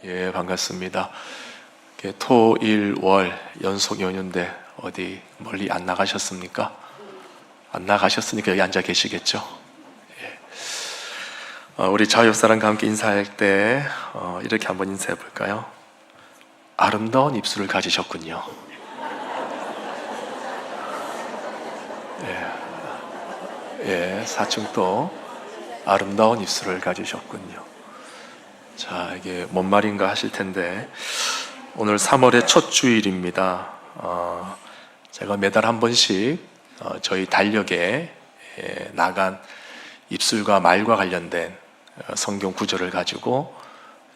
예, 반갑습니다. 토, 일, 월 연속 연휴인데 어디 멀리 안 나가셨습니까? 안 나가셨으니까 여기 앉아 계시겠죠? 예. 우리 좌 옆 사람과 함께 인사할 때 이렇게 한번 인사해 볼까요? 아름다운 입술을 가지셨군요. 예, 사층도 아름다운 입술을 가지셨군요. 자, 이게 뭔 말인가 하실 텐데 오늘 3월의 첫 주일입니다. 제가 매달 한 번씩 저희 달력에 나간 입술과 말과 관련된 성경 구절을 가지고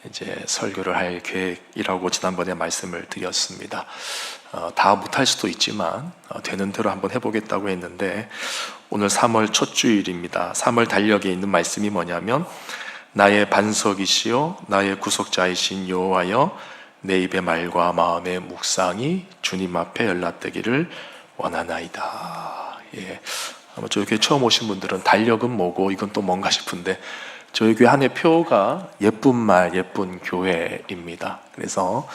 이제 설교를 할 계획이라고 지난번에 말씀을 드렸습니다. 다 못할 수도 있지만 되는 대로 한번 해보겠다고 했는데 오늘 3월 첫 주일입니다. 3월 달력에 있는 말씀이 뭐냐면 나의 반석이시요 나의 구속자이신 여호와여 내 입의 말과 마음의 묵상이 주님 앞에 연락되기를 원하나이다. 예. 아마 저희 교회 처음 오신 분들은 달력은 뭐고 이건 또 뭔가 싶은데 저희 교회 한해 표가 예쁜 말 예쁜 교회입니다. 그래서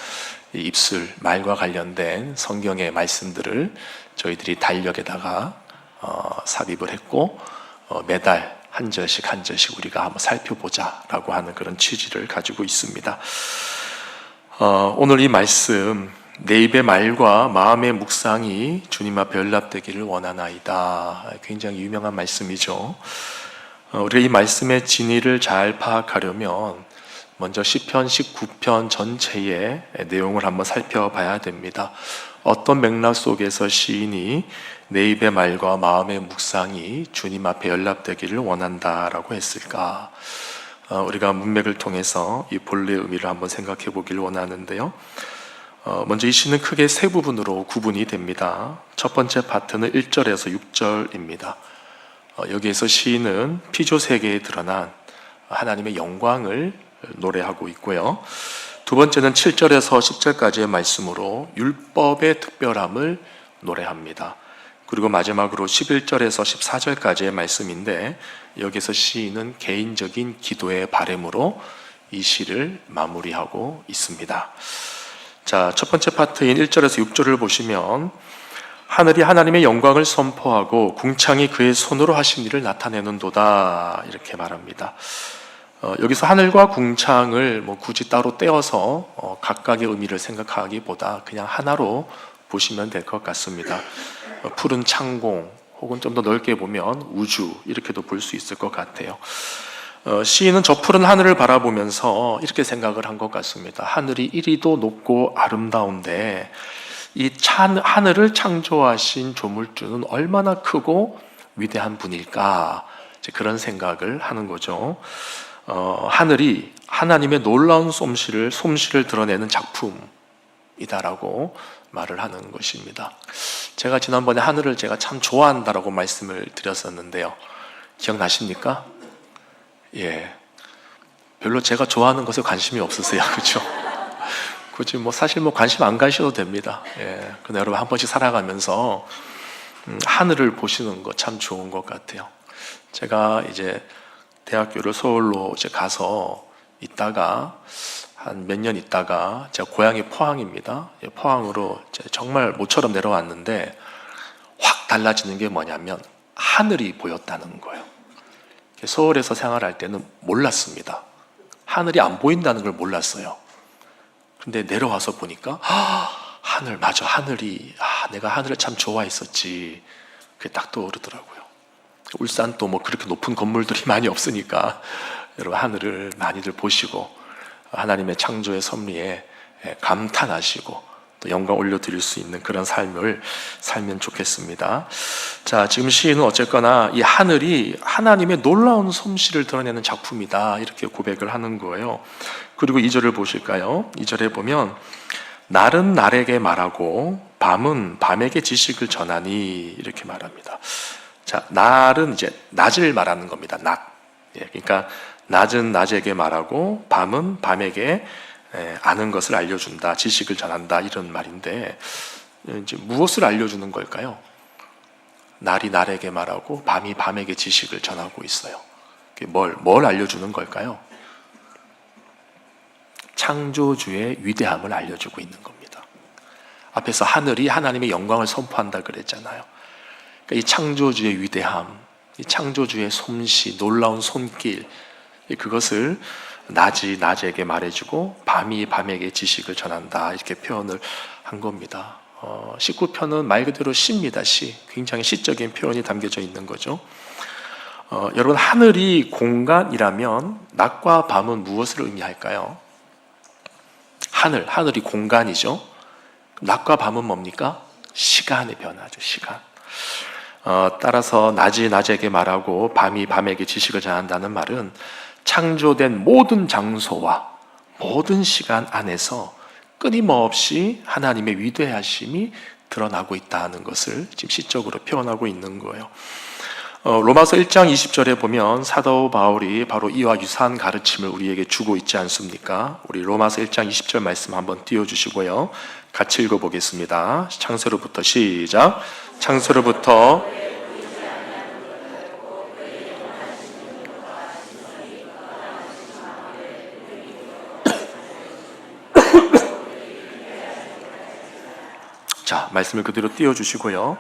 이 입술 말과 관련된 성경의 말씀들을 저희들이 달력에다가 삽입을 했고 매달 한 절씩 한 절씩 우리가 한번 살펴보자라고 하는 그런 취지를 가지고 있습니다. 오늘 이 말씀 내 입의 말과 마음의 묵상이 주님 앞에 연락되기를 원하나이다. 굉장히 유명한 말씀이죠. 우리가 이 말씀의 진의를 잘 파악하려면 먼저 시편 19편 전체의 내용을 한번 살펴봐야 됩니다. 어떤 맥락 속에서 시인이 내 입의 말과 마음의 묵상이 주님 앞에 연락되기를 원한다라고 했을까? 우리가 문맥을 통해서 이 본래의 의미를 한번 생각해 보기를 원하는데요. 먼저 이 시는 크게 세 부분으로 구분이 됩니다. 첫 번째 파트는 1절에서 6절입니다. 여기에서 시인은 피조 세계에 드러난 하나님의 영광을 노래하고 있고요. 두 번째는 7절에서 10절까지의 말씀으로 율법의 특별함을 노래합니다. 그리고 마지막으로 11절에서 14절까지의 말씀인데 여기서 시인은 개인적인 기도의 바람으로 이 시를 마무리하고 있습니다. 자, 첫 번째 파트인 1절에서 6절을 보시면 하늘이 하나님의 영광을 선포하고 궁창이 그의 손으로 하신 일을 나타내는도다 이렇게 말합니다. 여기서 하늘과 궁창을 굳이 따로 떼어서 각각의 의미를 생각하기보다 그냥 하나로 보시면 될 것 같습니다. 푸른 창공 혹은 좀 더 넓게 보면 우주 이렇게도 볼 수 있을 것 같아요. 시인은 저 푸른 하늘을 바라보면서 이렇게 생각을 한 것 같습니다. 하늘이 이리도 높고 아름다운데 이 하늘을 창조하신 조물주는 얼마나 크고 위대한 분일까 그런 생각을 하는 거죠. 하늘이 하나님의 놀라운 솜씨를 드러내는 작품이다라고 말을 하는 것입니다. 제가 지난번에 하늘을 제가 참 좋아한다라고 말씀을 드렸었는데요. 기억나십니까? 예. 별로 제가 좋아하는 것에 관심이 없으세요. 그렇죠? 굳이 사실 관심 안 가셔도 됩니다. 예. 근데 여러분 한 번씩 살아가면서 하늘을 보시는 거 참 좋은 것 같아요. 제가 이제 대학교를 서울로 이제 가서 있다가 한 몇 년 있다가 제가 고향이 포항입니다. 포항으로 정말 모처럼 내려왔는데 확 달라지는 게 뭐냐면 하늘이 보였다는 거예요. 서울에서 생활할 때는 몰랐습니다. 하늘이 안 보인다는 걸 몰랐어요. 근데 내려와서 보니까 하늘 맞아 하늘이 내가 하늘을 참 좋아했었지 그게 딱 떠오르더라고요. 울산 또 그렇게 높은 건물들이 많이 없으니까 여러분 하늘을 많이들 보시고 하나님의 창조의 섭리에 감탄하시고 또 영광 올려드릴 수 있는 그런 삶을 살면 좋겠습니다. 자, 지금 시인은 어쨌거나 이 하늘이 하나님의 놀라운 솜씨를 드러내는 작품이다 이렇게 고백을 하는 거예요. 그리고 2절을 보실까요? 2절에 보면 날은 날에게 말하고 밤은 밤에게 지식을 전하니 이렇게 말합니다. 자, 날은 이제 낮을 말하는 겁니다. 낮. 그러니까 낮은 낮에게 말하고 밤은 밤에게 아는 것을 알려준다, 지식을 전한다 이런 말인데 이제 무엇을 알려주는 걸까요? 날이 날에게 말하고 밤이 밤에게 지식을 전하고 있어요. 뭘 알려주는 걸까요? 창조주의 위대함을 알려주고 있는 겁니다. 앞에서 하늘이 하나님의 영광을 선포한다 그랬잖아요. 그러니까 이 창조주의 위대함, 이 창조주의 솜씨, 놀라운 손길, 그것을 낮이 낮에게 말해주고 밤이 밤에게 지식을 전한다, 이렇게 표현을 한 겁니다. 19편은 말 그대로 시입니다. 시. 굉장히 시적인 표현이 담겨져 있는 거죠. 여러분, 하늘이 공간이라면 낮과 밤은 무엇을 의미할까요? 하늘이 공간이죠. 낮과 밤은 뭡니까? 시간의 변화죠. 시간. 따라서 낮이 낮에게 말하고 밤이 밤에게 지식을 전한다는 말은 창조된 모든 장소와 모든 시간 안에서 끊임없이 하나님의 위대하심이 드러나고 있다는 것을 지금 시적으로 표현하고 있는 거예요. 로마서 1장 20절에 보면 사도 바울이 바로 이와 유사한 가르침을 우리에게 주고 있지 않습니까? 우리 로마서 1장 20절 말씀 한번 띄워주시고요, 같이 읽어보겠습니다. 창세로부터 시작. 창세로부터 자, 말씀을 그대로 띄워주시고요.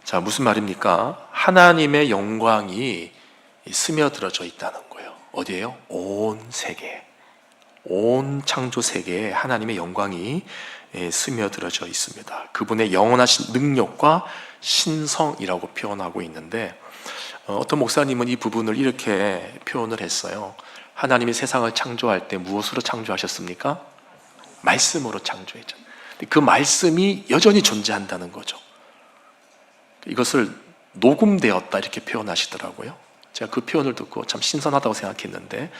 자, 무슨 말입니까? 하나님의 영광이 스며들어져 있다는 거예요. 어디에요? 온 세계, 온 창조 세계에 하나님의 영광이 스며들어져 있습니다. 그분의 영원하신 능력과 신성이라고 표현하고 있는데, 어떤 목사님은 이 부분을 이렇게 표현을 했어요. 하나님이 세상을 창조할 때 무엇으로 창조하셨습니까? 말씀으로 창조했잖아요. 그 말씀이 여전히 존재한다는 거죠. 이것을 녹음되었다, 이렇게 표현하시더라고요. 제가 그 표현을 듣고 참 신선하다고 생각했는데,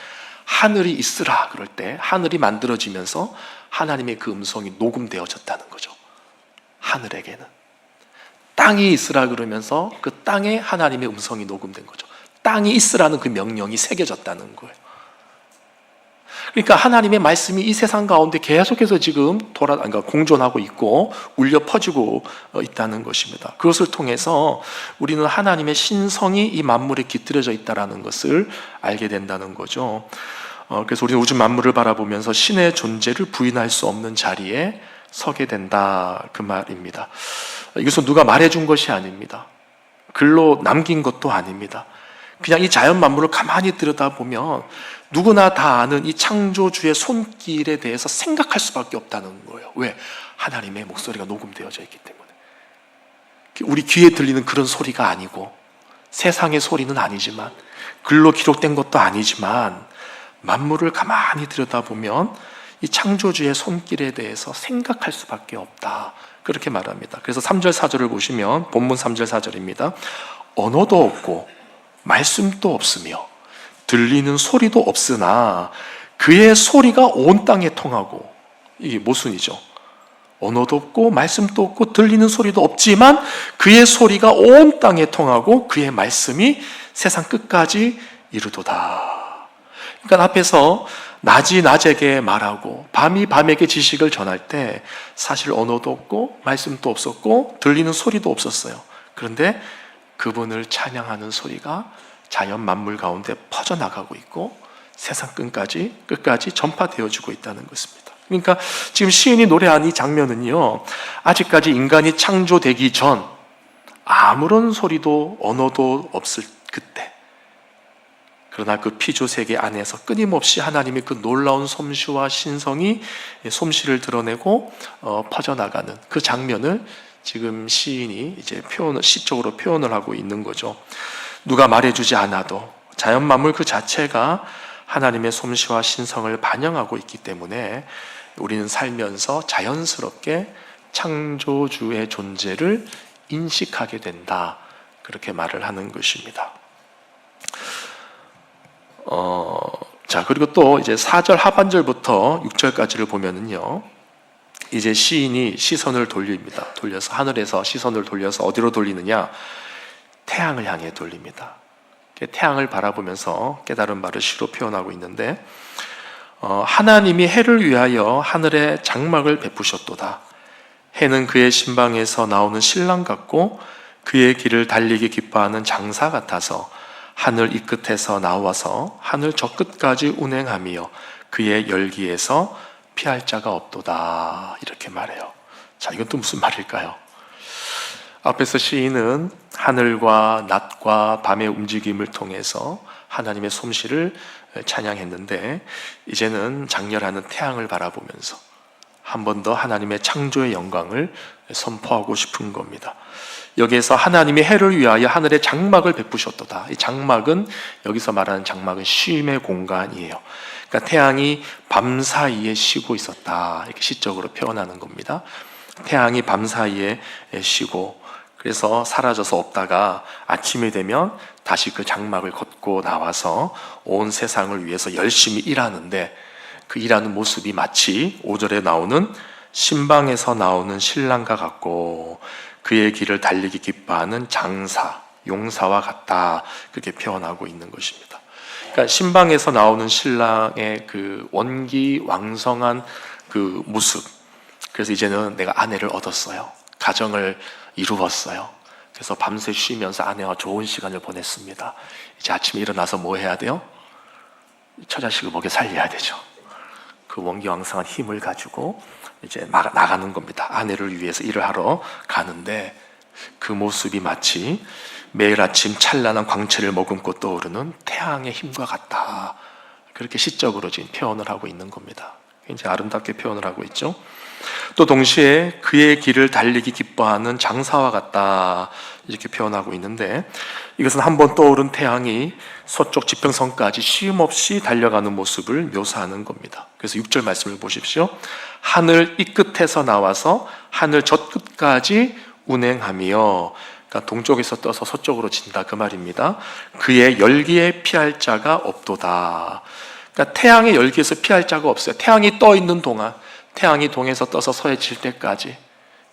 하늘이 있으라 그럴 때 하늘이 만들어지면서 하나님의 그 음성이 녹음되어졌다는 거죠. 하늘에게는 땅이 있으라 그러면서 그 땅에 하나님의 음성이 녹음된 거죠. 땅이 있으라는 그 명령이 새겨졌다는 거예요. 그러니까 하나님의 말씀이 이 세상 가운데 계속해서 지금 그러니까 공존하고 있고 울려 퍼지고 있다는 것입니다. 그것을 통해서 우리는 하나님의 신성이 이 만물에 깃들여져 있다는 것을 알게 된다는 거죠. 그래서 우리는 우주 만물을 바라보면서 신의 존재를 부인할 수 없는 자리에 서게 된다, 그 말입니다. 이것은 누가 말해준 것이 아닙니다. 글로 남긴 것도 아닙니다. 그냥 이 자연 만물을 가만히 들여다보면 누구나 다 아는 이 창조주의 손길에 대해서 생각할 수밖에 없다는 거예요. 왜? 하나님의 목소리가 녹음되어져 있기 때문에. 우리 귀에 들리는 그런 소리가 아니고 세상의 소리는 아니지만, 글로 기록된 것도 아니지만, 만물을 가만히 들여다보면 이 창조주의 손길에 대해서 생각할 수밖에 없다, 그렇게 말합니다. 그래서 3절 4절을 보시면, 본문 3절 4절입니다. 언어도 없고 말씀도 없으며 들리는 소리도 없으나 그의 소리가 온 땅에 통하고, 이게 모순이죠. 언어도 없고 말씀도 없고 들리는 소리도 없지만 그의 소리가 온 땅에 통하고 그의 말씀이 세상 끝까지 이르도다. 그러니까 앞에서 낮이 낮에게 말하고 밤이 밤에게 지식을 전할 때 사실 언어도 없고 말씀도 없었고 들리는 소리도 없었어요. 그런데 그분을 찬양하는 소리가 자연 만물 가운데 퍼져나가고 있고 세상 끝까지 전파되어지고 있다는 것입니다. 그러니까 지금 시인이 노래한 이 장면은요, 아직까지 인간이 창조되기 전 아무런 소리도 언어도 없을 그때, 그러나 그 피조 세계 안에서 끊임없이 하나님의 그 놀라운 솜씨와 신성이 솜씨를 드러내고 퍼져나가는 그 장면을 지금 시인이 이제 시적으로 표현을 하고 있는 거죠. 누가 말해주지 않아도 자연 만물 그 자체가 하나님의 솜씨와 신성을 반영하고 있기 때문에 우리는 살면서 자연스럽게 창조주의 존재를 인식하게 된다, 그렇게 말을 하는 것입니다. 자, 그리고 또 이제 4절 하반절부터 6절까지를 보면은요, 이제 시인이 시선을 돌려서 하늘에서 시선을 돌려서 어디로 돌리느냐? 태양을 향해 돌립니다. 태양을 바라보면서 깨달은 바를 시로 표현하고 있는데, 하나님이 해를 위하여 하늘에 장막을 베푸셨도다. 해는 그의 신방에서 나오는 신랑 같고 그의 길을 달리기 기뻐하는 장사 같아서 하늘 이 끝에서 나와서 하늘 저 끝까지 운행하며 그의 열기에서 피할 자가 없도다 이렇게 말해요. 자, 이건 또 무슨 말일까요? 앞에서 시인은 하늘과 낮과 밤의 움직임을 통해서 하나님의 솜씨를 찬양했는데, 이제는 장렬하는 태양을 바라보면서 한 번 더 하나님의 창조의 영광을 선포하고 싶은 겁니다. 여기에서 하나님이 해를 위하여 하늘에 장막을 베푸셨도다. 이 장막은, 여기서 말하는 장막은 쉼의 공간이에요. 그러니까 태양이 밤 사이에 쉬고 있었다, 이렇게 시적으로 표현하는 겁니다. 태양이 밤 사이에 쉬고, 그래서 사라져서 없다가 아침이 되면 다시 그 장막을 걷고 나와서 온 세상을 위해서 열심히 일하는데, 그 일하는 모습이 마치 5절에 나오는 신방에서 나오는 신랑과 같고 그의 길을 달리기 기뻐하는 장사, 용사와 같다, 그렇게 표현하고 있는 것입니다. 그러니까 신방에서 나오는 신랑의 그 원기왕성한 그 모습, 그래서 이제는 내가 아내를 얻었어요, 가정을 이루었어요, 그래서 밤새 쉬면서 아내와 좋은 시간을 보냈습니다. 이제 아침에 일어나서 뭐 해야 돼요? 처자식을 먹여 살려야 되죠. 그 원기왕성한 힘을 가지고 이제 나가는 겁니다. 아내를 위해서 일을 하러 가는데, 그 모습이 마치 매일 아침 찬란한 광채를 머금고 떠오르는 태양의 힘과 같다, 그렇게 시적으로 지금 표현을 하고 있는 겁니다. 굉장히 아름답게 표현을 하고 있죠. 또 동시에 그의 길을 달리기 기뻐하는 장사와 같다, 이렇게 표현하고 있는데, 이것은 한번 떠오른 태양이 서쪽 지평선까지 쉼없이 달려가는 모습을 묘사하는 겁니다. 그래서 6절 말씀을 보십시오. 하늘 이 끝에서 나와서 하늘 저 끝까지 운행하며, 그러니까 동쪽에서 떠서 서쪽으로 진다, 그 말입니다. 그의 열기에 피할 자가 없도다. 그러니까 태양의 열기에서 피할 자가 없어요. 태양이 떠 있는 동안, 태양이 동에서 떠서 서에 질 때까지,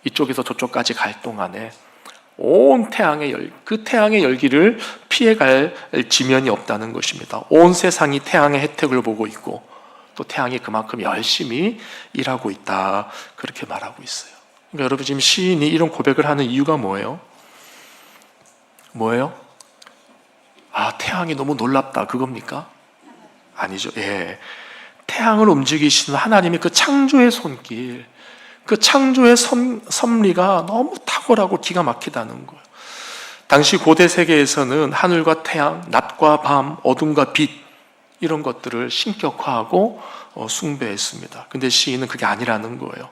이쪽에서 저쪽까지 갈 동안에 온 태양의 그 태양의 열기를 피해갈 지면이 없다는 것입니다. 온 세상이 태양의 혜택을 보고 있고, 또 태양이 그만큼 열심히 일하고 있다, 그렇게 말하고 있어요. 그러니까 여러분, 지금 시인이 이런 고백을 하는 이유가 뭐예요? 뭐예요? 아, 태양이 너무 놀랍다, 그겁니까? 아니죠. 예, 태양을 움직이시는 하나님의 그 창조의 손길, 그 창조의 섭리가 너무 탁월하고 기가 막히다는 거예요. 당시 고대 세계에서는 하늘과 태양, 낮과 밤, 어둠과 빛, 이런 것들을 신격화하고 숭배했습니다. 근데 시인은 그게 아니라는 거예요.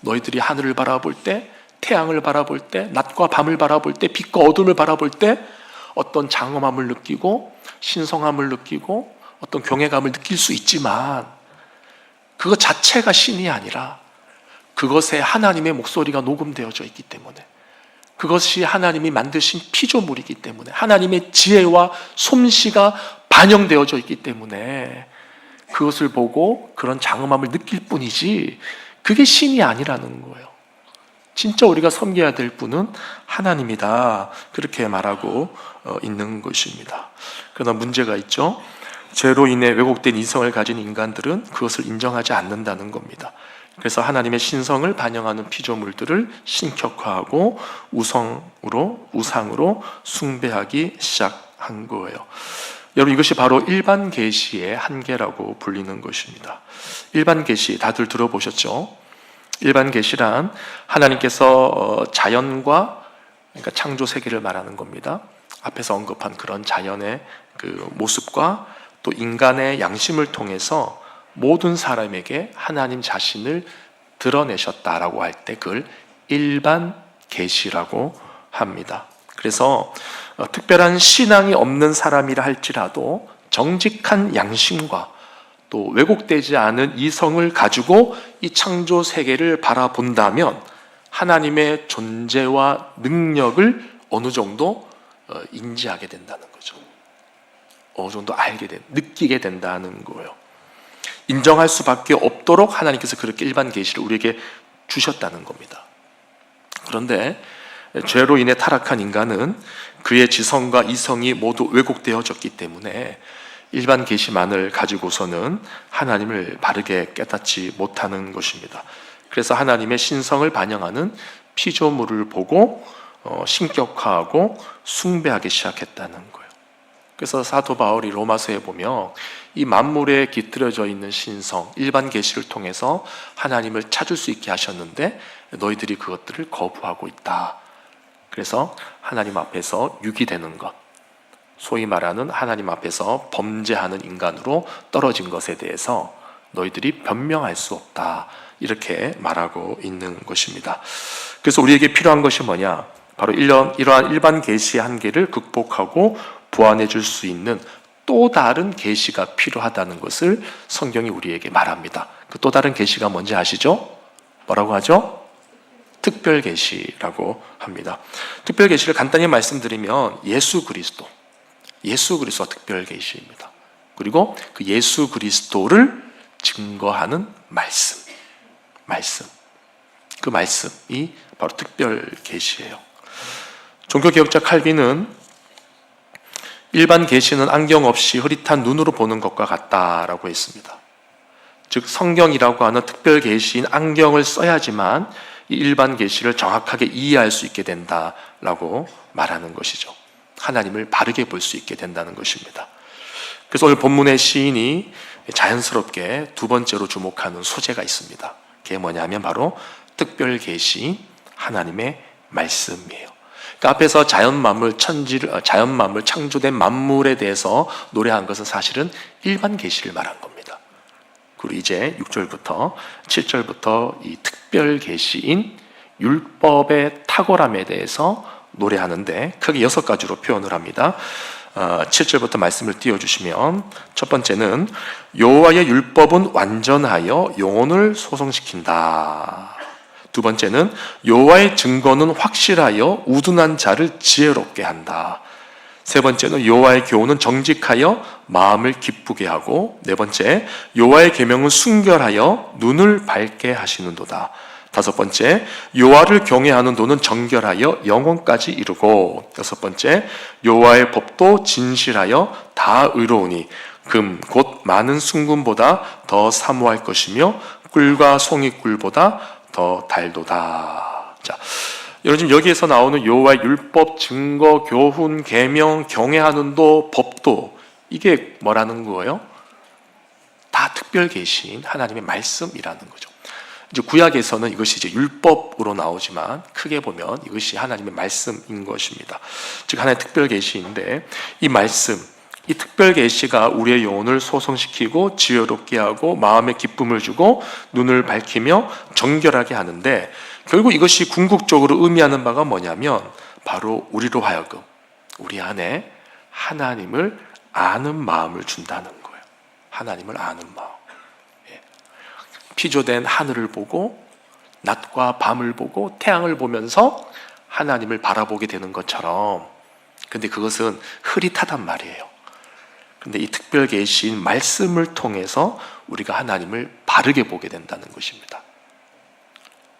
너희들이 하늘을 바라볼 때, 태양을 바라볼 때, 낮과 밤을 바라볼 때, 빛과 어둠을 바라볼 때 어떤 장엄함을 느끼고 신성함을 느끼고 어떤 경외감을 느낄 수 있지만, 그것 자체가 신이 아니라 그것에 하나님의 목소리가 녹음되어져 있기 때문에, 그것이 하나님이 만드신 피조물이기 때문에, 하나님의 지혜와 솜씨가 반영되어져 있기 때문에 그것을 보고 그런 장엄함을 느낄 뿐이지, 그게 신이 아니라는 거예요. 진짜 우리가 섬겨야 될 분은 하나님이다, 그렇게 말하고 있는 것입니다. 그러나 문제가 있죠. 죄로 인해 왜곡된 이성을 가진 인간들은 그것을 인정하지 않는다는 겁니다. 그래서 하나님의 신성을 반영하는 피조물들을 신격화하고 우상으로 숭배하기 시작한 거예요. 여러분, 이것이 바로 일반 계시의 한계라고 불리는 것입니다. 일반 계시 다들 들어보셨죠? 일반 계시란 하나님께서 자연과, 그러니까 창조 세계를 말하는 겁니다. 앞에서 언급한 그런 자연의 그 모습과 또 인간의 양심을 통해서 모든 사람에게 하나님 자신을 드러내셨다라고 할 때 그걸 일반 계시라고 합니다. 그래서 특별한 신앙이 없는 사람이라 할지라도 정직한 양심과 또 왜곡되지 않은 이성을 가지고 이 창조 세계를 바라본다면 하나님의 존재와 능력을 어느 정도 인지하게 된다는 거죠. 어느 정도 느끼게 된다는 거예요. 인정할 수밖에 없도록 하나님께서 그렇게 일반 계시를 우리에게 주셨다는 겁니다. 그런데 죄로 인해 타락한 인간은 그의 지성과 이성이 모두 왜곡되어졌기 때문에 일반 계시만을 가지고서는 하나님을 바르게 깨닫지 못하는 것입니다. 그래서 하나님의 신성을 반영하는 피조물을 보고 신격화하고 숭배하기 시작했다는 거예요. 그래서 사도 바울이 로마서에 보면 이 만물에 깃들여져 있는 신성, 일반 계시를 통해서 하나님을 찾을 수 있게 하셨는데 너희들이 그것들을 거부하고 있다. 그래서 하나님 앞에서 유기되는 것, 소위 말하는 하나님 앞에서 범죄하는 인간으로 떨어진 것에 대해서 너희들이 변명할 수 없다. 이렇게 말하고 있는 것입니다. 그래서 우리에게 필요한 것이 뭐냐? 바로 이러한 일반 계시의 한계를 극복하고 보완해 줄 수 있는 또 다른 계시가 필요하다는 것을 성경이 우리에게 말합니다. 그 또 다른 계시가 뭔지 아시죠? 뭐라고 하죠? 특별 계시라고 합니다. 특별 계시를 간단히 말씀드리면 예수 그리스도가 특별 계시입니다. 그리고 그 예수 그리스도를 증거하는 말씀. 그 말씀이 바로 특별 계시예요. 종교개혁자 칼빈은 일반 계시는 안경 없이 흐릿한 눈으로 보는 것과 같다라고 했습니다. 즉 성경이라고 하는 특별 계시인 안경을 써야지만 이 일반 계시를 정확하게 이해할 수 있게 된다라고 말하는 것이죠. 하나님을 바르게 볼 수 있게 된다는 것입니다. 그래서 오늘 본문의 시인이 자연스럽게 두 번째로 주목하는 소재가 있습니다. 그게 뭐냐면 바로 특별 계시인 하나님의 말씀이에요. 그 앞에서 자연 만물 창조된 만물에 대해서 노래한 것은 사실은 일반 계시를 말한 겁니다. 그리고 이제 6절부터 7절부터 이 특별 계시인 율법의 탁월함에 대해서 노래하는데 크게 6가지로 표현을 합니다. 7절부터 말씀을 띄워주시면 첫 번째는 여호와의 율법은 완전하여 영혼을 소성시킨다. 두 번째는 여호와의 증거는 확실하여 우둔한 자를 지혜롭게 한다. 세 번째는 여호와의 교훈은 정직하여 마음을 기쁘게 하고, 네 번째 여호와의 계명은 순결하여 눈을 밝게 하시는도다. 다섯 번째 여호와를 경외하는 도는 정결하여 영혼까지 이루고, 여섯 번째 여호와의 법도 진실하여 다 의로우니 금 곧 많은 순금보다 더 사모할 것이며 꿀과 송이꿀보다 더 달도다. 자, 여러분 지금 여기에서 나오는 여호와의 율법, 증거, 교훈, 계명, 경외하는 도, 법도, 이게 뭐라는 거예요? 다 특별 계시인 하나님의 말씀이라는 거죠. 이제 구약에서는 이것이 이제 율법으로 나오지만 크게 보면 이것이 하나님의 말씀인 것입니다. 즉 하나의 특별 계시인데, 이 말씀, 이 특별 계시가 우리의 영혼을 소성시키고 지혜롭게 하고 마음에 기쁨을 주고 눈을 밝히며 정결하게 하는데, 결국 이것이 궁극적으로 의미하는 바가 뭐냐면 바로 우리로 하여금 우리 안에 하나님을 아는 마음을 준다는 거예요. 하나님을 아는 마음. 피조된 하늘을 보고 낮과 밤을 보고 태양을 보면서 하나님을 바라보게 되는 것처럼, 근데 그것은 흐릿하단 말이에요. 근데 이 특별 계시인 말씀을 통해서 우리가 하나님을 바르게 보게 된다는 것입니다.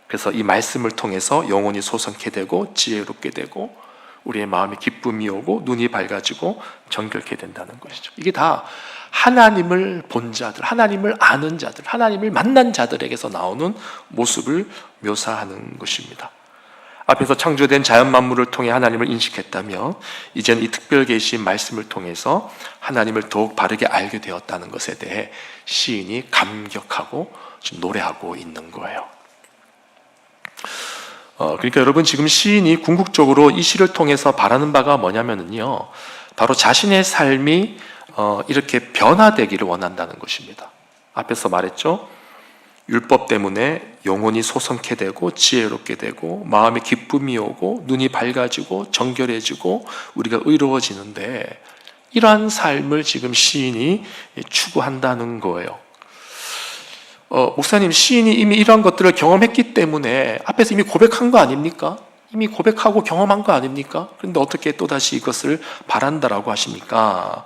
그래서 이 말씀을 통해서 영혼이 소성케 되고 지혜롭게 되고 우리의 마음에 기쁨이 오고 눈이 밝아지고 정결케 된다는 것이죠. 이게 다 하나님을 본 자들, 하나님을 아는 자들, 하나님을 만난 자들에게서 나오는 모습을 묘사하는 것입니다. 앞에서 창조된 자연 만물을 통해 하나님을 인식했다면 이제는 이 특별 계시인 말씀을 통해서 하나님을 더욱 바르게 알게 되었다는 것에 대해 시인이 감격하고 지금 노래하고 있는 거예요. 그러니까 여러분 지금 시인이 궁극적으로 이 시를 통해서 바라는 바가 뭐냐면요, 바로 자신의 삶이 이렇게 변화되기를 원한다는 것입니다. 앞에서 말했죠. 율법 때문에 영혼이 소성케 되고 지혜롭게 되고 마음에 기쁨이 오고 눈이 밝아지고 정결해지고 우리가 의로워지는데, 이러한 삶을 지금 시인이 추구한다는 거예요. 목사님, 시인이 이미 이러한 것들을 경험했기 때문에 앞에서 이미 고백한 거 아닙니까? 이미 고백하고 경험한 거 아닙니까? 그런데 어떻게 또다시 이것을 바란다라고 하십니까?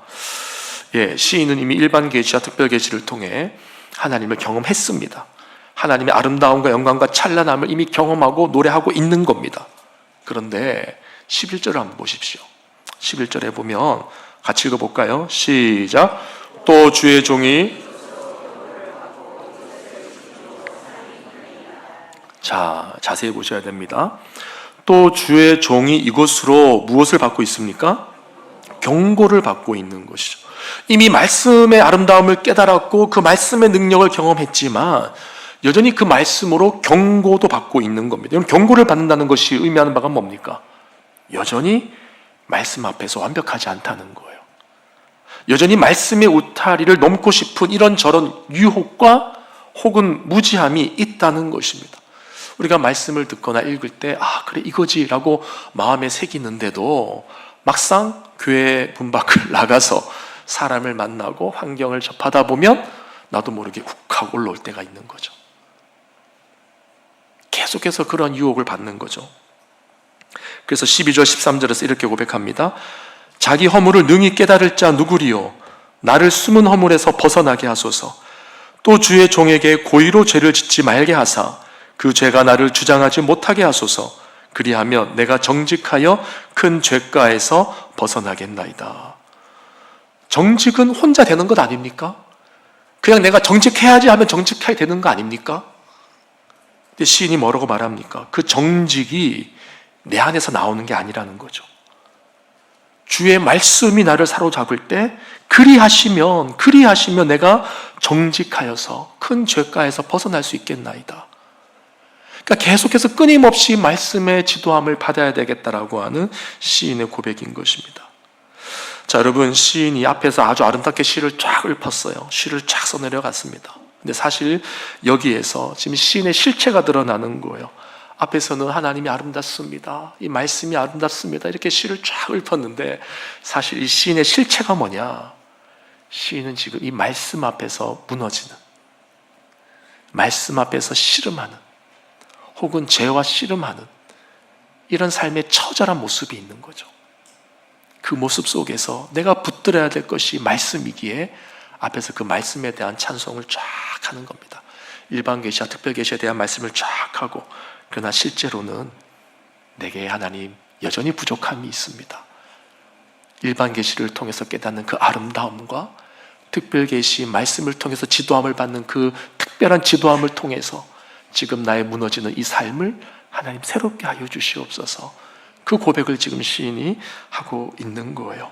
시인은 이미 일반 계시와 특별 계시를 통해 하나님을 경험했습니다. 하나님의 아름다움과 영광과 찬란함을 이미 경험하고 노래하고 있는 겁니다. 그런데 11절을 한번 보십시오. 11절에 보면 같이 읽어볼까요? 시작. 또 주의 종이, 자, 자세히 보셔야 됩니다. 또 주의 종이 이곳으로 무엇을 받고 있습니까? 경고를 받고 있는 것이죠. 이미 말씀의 아름다움을 깨달았고 그 말씀의 능력을 경험했지만 여전히 그 말씀으로 경고도 받고 있는 겁니다. 경고를 받는다는 것이 의미하는 바가 뭡니까? 여전히 말씀 앞에서 완벽하지 않다는 거예요. 여전히 말씀의 울타리를 넘고 싶은 이런저런 유혹과 혹은 무지함이 있다는 것입니다. 우리가 말씀을 듣거나 읽을 때 그래 이거지 라고 마음에 새기는데도 막상 교회 문 밖을 나가서 사람을 만나고 환경을 접하다 보면 나도 모르게 훅 하고 올라올 때가 있는 거죠. 계속해서 그런 유혹을 받는 거죠. 그래서 12절 13절에서 이렇게 고백합니다. 자기 허물을 능히 깨달을 자 누구리요? 나를 숨은 허물에서 벗어나게 하소서. 또 주의 종에게 고의로 죄를 짓지 말게 하사 그 죄가 나를 주장하지 못하게 하소서. 그리하면 내가 정직하여 큰 죄가에서 벗어나겠나이다. 정직은 혼자 되는 것 아닙니까? 그냥 내가 정직해야지 하면 정직해야 되는 거 아닙니까? 근데 시인이 뭐라고 말합니까? 그 정직이 내 안에서 나오는 게 아니라는 거죠. 주의 말씀이 나를 사로잡을 때 그리하시면 내가 정직하여서 큰 죄가에서 벗어날 수 있겠나이다. 그러니까 계속해서 끊임없이 말씀의 지도함을 받아야 되겠다라고 하는 시인의 고백인 것입니다. 자, 여러분, 시인이 앞에서 아주 아름답게 시를 쫙 읊었어요. 시를 쫙 써내려갔습니다. 근데 사실 여기에서 지금 시인의 실체가 드러나는 거예요. 앞에서는 하나님이 아름답습니다. 이 말씀이 아름답습니다. 이렇게 시를 쫙 읊었는데 사실 이 시인의 실체가 뭐냐? 시인은 지금 이 말씀 앞에서 무너지는, 말씀 앞에서 씨름하는, 혹은 죄와 씨름하는 이런 삶의 처절한 모습이 있는 거죠. 그 모습 속에서 내가 붙들어야 될 것이 말씀이기에 앞에서 그 말씀에 대한 찬송을 쫙 하는 겁니다. 일반 계시와 특별 계시에 대한 말씀을 쫙 하고, 그러나 실제로는 내게 하나님 여전히 부족함이 있습니다. 일반 계시를 통해서 깨닫는 그 아름다움과 특별 계시 말씀을 통해서 지도함을 받는 그 특별한 지도함을 통해서 지금 나의 무너지는 이 삶을 하나님 새롭게 하여 주시옵소서. 그 고백을 지금 시인이 하고 있는 거예요.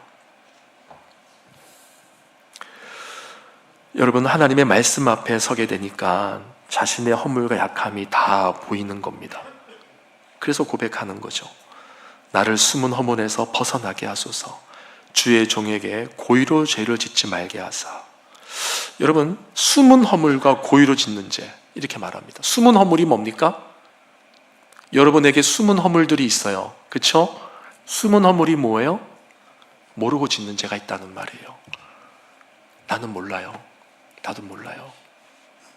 여러분, 하나님의 말씀 앞에 서게 되니까 자신의 허물과 약함이 다 보이는 겁니다. 그래서 고백하는 거죠. 나를 숨은 허물에서 벗어나게 하소서. 주의 종에게 고의로 죄를 짓지 말게 하사. 여러분, 숨은 허물과 고의로 짓는 죄, 이렇게 말합니다. 숨은 허물이 뭡니까? 여러분에게 숨은 허물들이 있어요. 그렇죠? 숨은 허물이 뭐예요? 모르고 짓는 죄가 있다는 말이에요. 나는 몰라요. 나도 몰라요.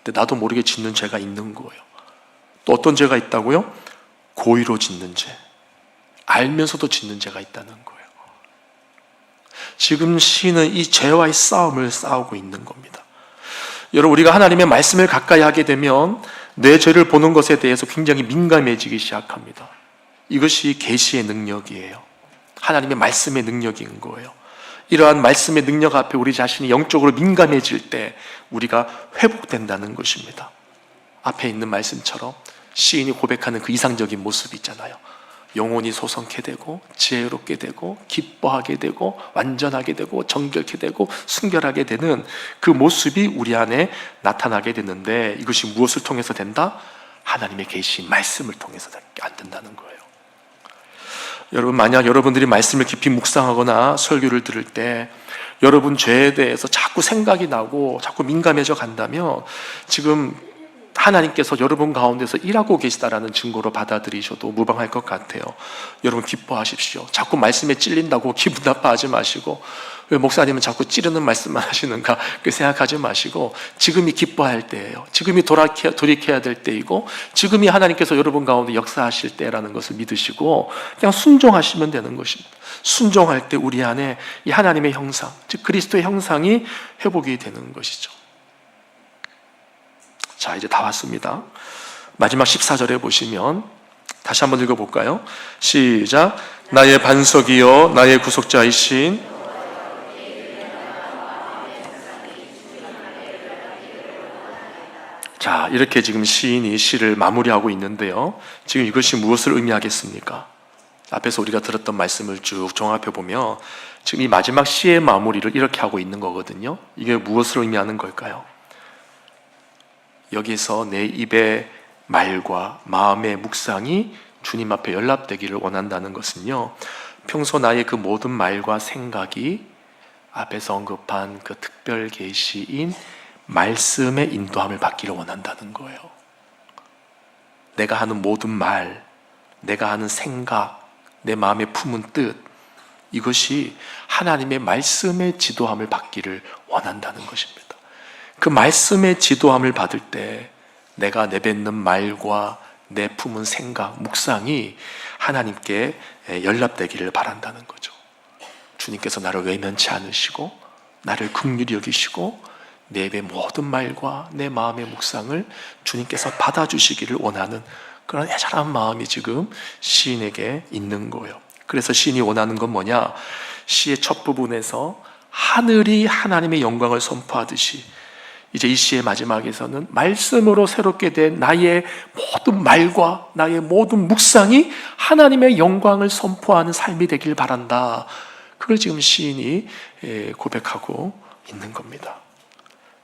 근데 나도 모르게 짓는 죄가 있는 거예요. 또 어떤 죄가 있다고요? 고의로 짓는 죄. 알면서도 짓는 죄가 있다는 거예요. 지금 시인은 이 죄와의 싸움을 싸우고 있는 겁니다. 여러분, 우리가 하나님의 말씀을 가까이 하게 되면 내 죄를 보는 것에 대해서 굉장히 민감해지기 시작합니다. 이것이 계시의 능력이에요. 하나님의 말씀의 능력인 거예요. 이러한 말씀의 능력 앞에 우리 자신이 영적으로 민감해질 때 우리가 회복된다는 것입니다. 앞에 있는 말씀처럼 시인이 고백하는 그 이상적인 모습이 있잖아요. 영혼이 소성케 되고 지혜롭게 되고 기뻐하게 되고 완전하게 되고 정결케 되고 순결하게 되는 그 모습이 우리 안에 나타나게 되는데, 이것이 무엇을 통해서 된다? 하나님의 계시 말씀을 통해서밖에 안 된다는 거예요. 여러분, 만약 여러분들이 말씀을 깊이 묵상하거나 설교를 들을 때 여러분 죄에 대해서 자꾸 생각이 나고 자꾸 민감해져 간다면 지금 하나님께서 여러분 가운데서 일하고 계시다라는 증거로 받아들이셔도 무방할 것 같아요. 여러분, 기뻐하십시오. 자꾸 말씀에 찔린다고 기분 나빠하지 마시고, 왜 목사님은 자꾸 찌르는 말씀만 하시는가 그 생각하지 마시고, 지금이 기뻐할 때예요. 지금이 돌이켜야 될 때이고, 지금이 하나님께서 여러분 가운데 역사하실 때라는 것을 믿으시고 그냥 순종하시면 되는 것입니다. 순종할 때 우리 안에 이 하나님의 형상, 즉 그리스도의 형상이 회복이 되는 것이죠. 자, 이제 다 왔습니다. 마지막 14절에 보시면 다시 한번 읽어볼까요? 시작. 나의 반석이요 나의 구속자이신. 자, 이렇게 지금 시인이 시를 마무리하고 있는데요, 지금 이것이 무엇을 의미하겠습니까? 앞에서 우리가 들었던 말씀을 쭉 종합해 보면 지금 이 마지막 시의 마무리를 이렇게 하고 있는 거거든요. 이게 무엇을 의미하는 걸까요? 여기서 내 입의 말과 마음의 묵상이 주님 앞에 연락되기를 원한다는 것은요, 평소 나의 그 모든 말과 생각이 앞에서 언급한 그 특별 계시인 말씀의 인도함을 받기를 원한다는 거예요. 내가 하는 모든 말, 내가 하는 생각, 내 마음에 품은 뜻, 이것이 하나님의 말씀의 지도함을 받기를 원한다는 것입니다. 그 말씀의 지도함을 받을 때 내가 내뱉는 말과 내 품은 생각, 묵상이 하나님께 연락되기를 바란다는 거죠. 주님께서 나를 외면치 않으시고 나를 긍휼히 여기시고 내 입의 모든 말과 내 마음의 묵상을 주님께서 받아주시기를 원하는 그런 애절한 마음이 지금 시인에게 있는 거예요. 그래서 시인이 원하는 건 뭐냐? 시의 첫 부분에서 하늘이 하나님의 영광을 선포하듯이 이제 이 시의 마지막에서는 말씀으로 새롭게 된 나의 모든 말과 나의 모든 묵상이 하나님의 영광을 선포하는 삶이 되길 바란다. 그걸 지금 시인이 고백하고 있는 겁니다.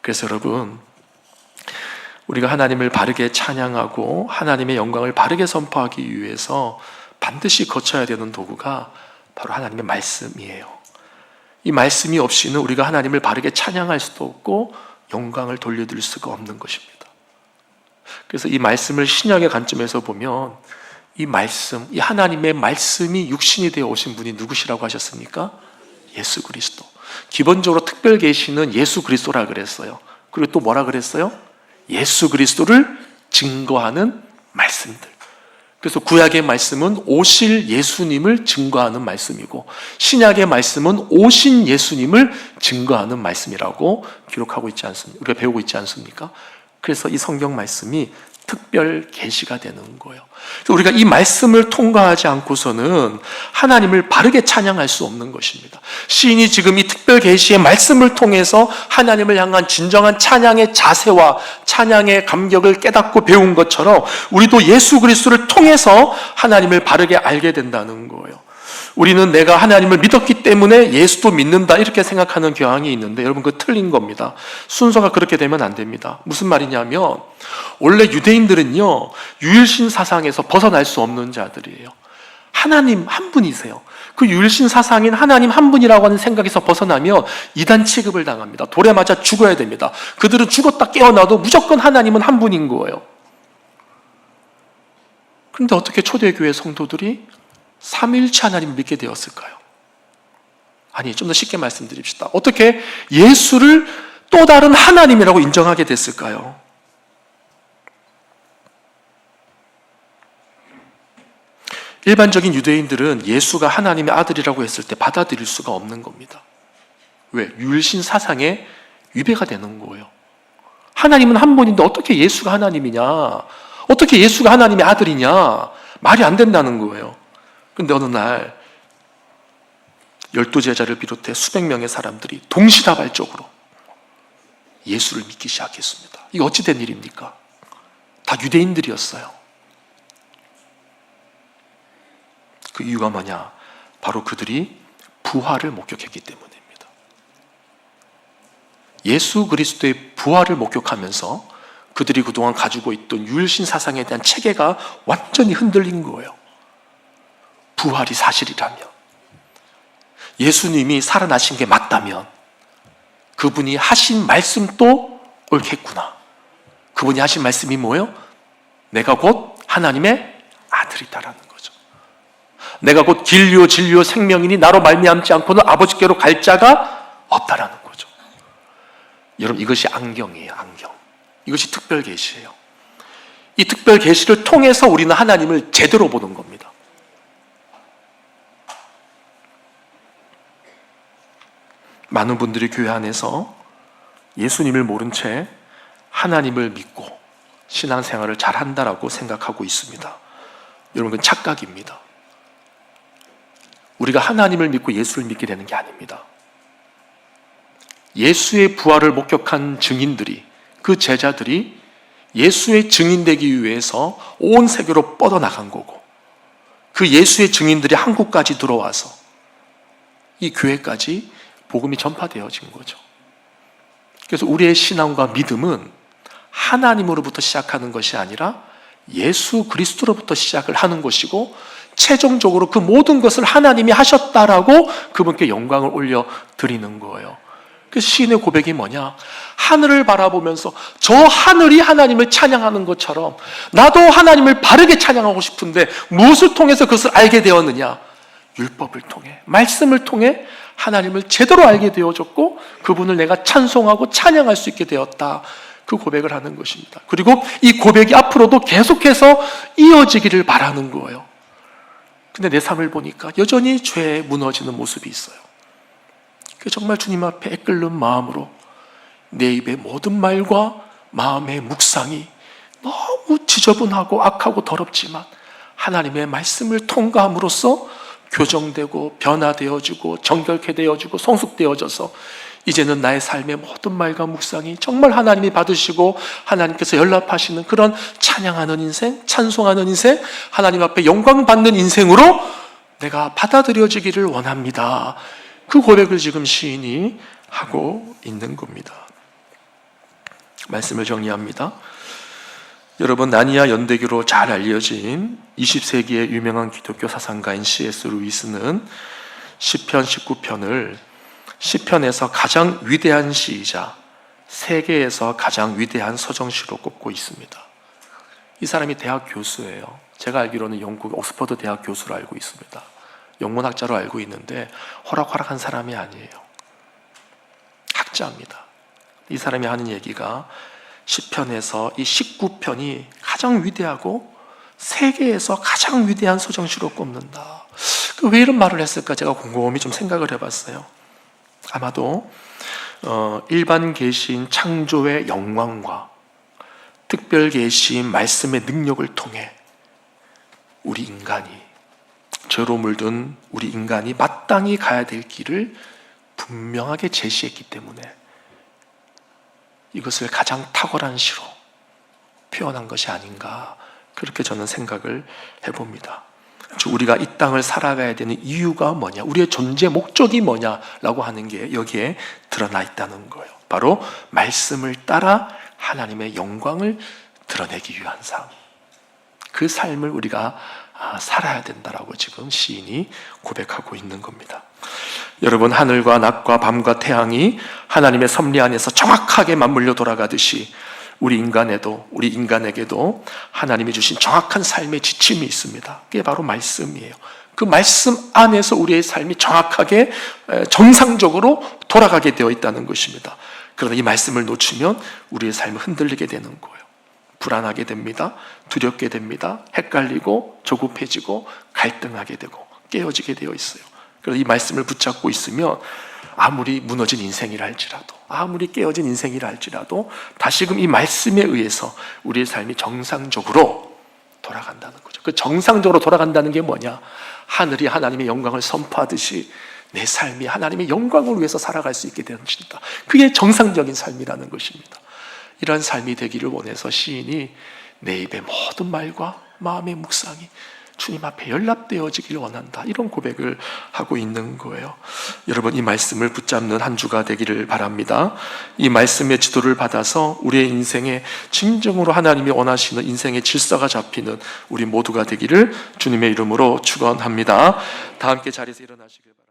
그래서 여러분, 우리가 하나님을 바르게 찬양하고 하나님의 영광을 바르게 선포하기 위해서 반드시 거쳐야 되는 도구가 바로 하나님의 말씀이에요. 이 말씀이 없이는 우리가 하나님을 바르게 찬양할 수도 없고 영광을 돌려드릴 수가 없는 것입니다. 그래서 이 말씀을 신약의 관점에서 보면 이 말씀, 이 하나님의 말씀이 육신이 되어 오신 분이 누구시라고 하셨습니까? 예수 그리스도. 기본적으로 특별 계시는 예수 그리스도라 그랬어요. 그리고 또 뭐라 그랬어요? 예수 그리스도를 증거하는 말씀들. 그래서 구약의 말씀은 오실 예수님을 증거하는 말씀이고 신약의 말씀은 오신 예수님을 증거하는 말씀이라고 기록하고 있지 않습니까? 우리가 배우고 있지 않습니까? 그래서 이 성경 말씀이 특별 계시가 되는 거예요. 그래서 우리가 이 말씀을 통과하지 않고서는 하나님을 바르게 찬양할 수 없는 것입니다. 시인이 지금 이 특별 계시의 말씀을 통해서 하나님을 향한 진정한 찬양의 자세와 찬양의 감격을 깨닫고 배운 것처럼 우리도 예수 그리스도를 통해서 하나님을 바르게 알게 된다는 거예요. 우리는 내가 하나님을 믿었기 때문에 예수도 믿는다 이렇게 생각하는 경향이 있는데 여러분 그거 틀린 겁니다. 순서가 그렇게 되면 안 됩니다. 무슨 말이냐면 원래 유대인들은요 유일신 사상에서 벗어날 수 없는 자들이에요. 하나님 한 분이세요. 그 유일신 사상인 하나님 한 분이라고 하는 생각에서 벗어나면 이단 취급을 당합니다. 돌에 맞아 죽어야 됩니다. 그들은 죽었다 깨어나도 무조건 하나님은 한 분인 거예요. 그런데 어떻게 초대교회 성도들이 삼위일체 하나님을 믿게 되었을까요? 아니, 좀 더 쉽게 말씀드립시다. 어떻게 예수를 또 다른 하나님이라고 인정하게 됐을까요? 일반적인 유대인들은 예수가 하나님의 아들이라고 했을 때 받아들일 수가 없는 겁니다. 왜? 유일신 사상에 위배가 되는 거예요. 하나님은 한 분인데 어떻게 예수가 하나님이냐? 어떻게 예수가 하나님의 아들이냐? 말이 안 된다는 거예요. 그런데 어느 날 12제자를 비롯해 수백 명의 사람들이 동시다발적으로 예수를 믿기 시작했습니다. 이게 어찌 된 일입니까? 다 유대인들이었어요. 그 이유가 뭐냐? 바로 그들이 부활을 목격했기 때문입니다. 예수 그리스도의 부활을 목격하면서 그들이 그동안 가지고 있던 유일신 사상에 대한 체계가 완전히 흔들린 거예요. 부활이 사실이라면, 예수님이 살아나신 게 맞다면 그분이 하신 말씀도 옳겠구나. 그분이 하신 말씀이 뭐예요? 내가 곧 하나님의 아들이다라는 거죠. 내가 곧 길이요 진리요 생명이니 나로 말미암지 않고는 아버지께로 갈 자가 없다라는 거죠. 여러분 이것이 안경이에요. 안경. 이것이 특별 계시예요. 이 특별 계시를 통해서 우리는 하나님을 제대로 보는 겁니다. 많은 분들이 교회 안에서 예수님을 모른 채 하나님을 믿고 신앙생활을 잘한다라고 생각하고 있습니다. 여러분 그건 착각입니다. 우리가 하나님을 믿고 예수를 믿게 되는 게 아닙니다. 예수의 부활을 목격한 증인들이, 그 제자들이 예수의 증인되기 위해서 온 세계로 뻗어나간 거고, 그 그 예수의 증인들이 한국까지 들어와서 이 교회까지 복음이 전파되어진 거죠. 그래서 우리의 신앙과 믿음은 하나님으로부터 시작하는 것이 아니라 예수 그리스도로부터 시작을 하는 것이고, 최종적으로 그 모든 것을 하나님이 하셨다라고 그분께 영광을 올려 드리는 거예요. 그래서 시인의 고백이 뭐냐? 하늘을 바라보면서 저 하늘이 하나님을 찬양하는 것처럼 나도 하나님을 바르게 찬양하고 싶은데 무엇을 통해서 그것을 알게 되었느냐? 율법을 통해, 말씀을 통해 하나님을 제대로 알게 되어졌고, 그분을 내가 찬송하고 찬양할 수 있게 되었다. 그 고백을 하는 것입니다. 그리고 이 고백이 앞으로도 계속해서 이어지기를 바라는 거예요. 근데 내 삶을 보니까 여전히 죄에 무너지는 모습이 있어요. 정말 주님 앞에 애끓는 마음으로 내 입의 모든 말과 마음의 묵상이 너무 지저분하고 악하고 더럽지만 하나님의 말씀을 통과함으로써 교정되고 변화되어지고 정결케 되어지고 성숙되어져서 이제는 나의 삶의 모든 말과 묵상이 정말 하나님이 받으시고 하나님께서 연락하시는 그런 찬양하는 인생, 찬송하는 인생, 하나님 앞에 영광 받는 인생으로 내가 받아들여지기를 원합니다. 그 고백을 지금 시인이 하고 있는 겁니다. 말씀을 정리합니다. 여러분, 나니아 연대기로 잘 알려진 20세기의 유명한 기독교 사상가인 C.S. 루이스는 시편 19편을 시편에서 가장 위대한 시이자 세계에서 가장 위대한 서정시로 꼽고 있습니다. 이 사람이 대학 교수예요. 제가 알기로는 영국 옥스퍼드 대학 교수로 알고 있습니다. 영문학자로 알고 있는데 호락호락한 사람이 아니에요. 학자입니다. 이 사람이 하는 얘기가 시편에서 이 19편이 가장 위대하고 세계에서 가장 위대한 서정시로 꼽는다. 왜 이런 말을 했을까 제가 곰곰이 좀 생각을 해봤어요. 아마도 일반 계시인 창조의 영광과 특별 계시인 말씀의 능력을 통해 우리 인간이, 죄로 물든 우리 인간이 마땅히 가야 될 길을 분명하게 제시했기 때문에 이것을 가장 탁월한 시로 표현한 것이 아닌가, 그렇게 저는 생각을 해봅니다. 우리가 이 땅을 살아가야 되는 이유가 뭐냐, 우리의 존재 목적이 뭐냐라고 하는 게 여기에 드러나 있다는 거예요. 바로 말씀을 따라 하나님의 영광을 드러내기 위한 삶, 그 삶을 우리가 살아야 된다라고 지금 시인이 고백하고 있는 겁니다. 여러분, 하늘과 낮과 밤과 태양이 하나님의 섭리 안에서 정확하게 맞물려 돌아가듯이 우리 인간에게도 하나님이 주신 정확한 삶의 지침이 있습니다. 그게 바로 말씀이에요. 그 말씀 안에서 우리의 삶이 정확하게 정상적으로 돌아가게 되어 있다는 것입니다. 그러나 이 말씀을 놓치면 우리의 삶은 흔들리게 되는 거예요. 불안하게 됩니다. 두렵게 됩니다. 헷갈리고 조급해지고 갈등하게 되고 깨어지게 되어 있어요. 그래서 이 말씀을 붙잡고 있으면 아무리 무너진 인생이라 할지라도, 아무리 깨어진 인생이라 할지라도 다시금 이 말씀에 의해서 우리의 삶이 정상적으로 돌아간다는 거죠. 그 정상적으로 돌아간다는 게 뭐냐? 하늘이 하나님의 영광을 선포하듯이 내 삶이 하나님의 영광을 위해서 살아갈 수 있게 되어진다. 그게 정상적인 삶이라는 것입니다. 이런 삶이 되기를 원해서 시인이 내 입의 모든 말과 마음의 묵상이 주님 앞에 연락되어지기를 원한다, 이런 고백을 하고 있는 거예요. 여러분, 이 말씀을 붙잡는 한 주가 되기를 바랍니다. 이 말씀의 지도를 받아서 우리의 인생에 진정으로 하나님이 원하시는 인생의 질서가 잡히는 우리 모두가 되기를 주님의 이름으로 축원합니다. 다 함께 자리에서 일어나시길 바랍니다.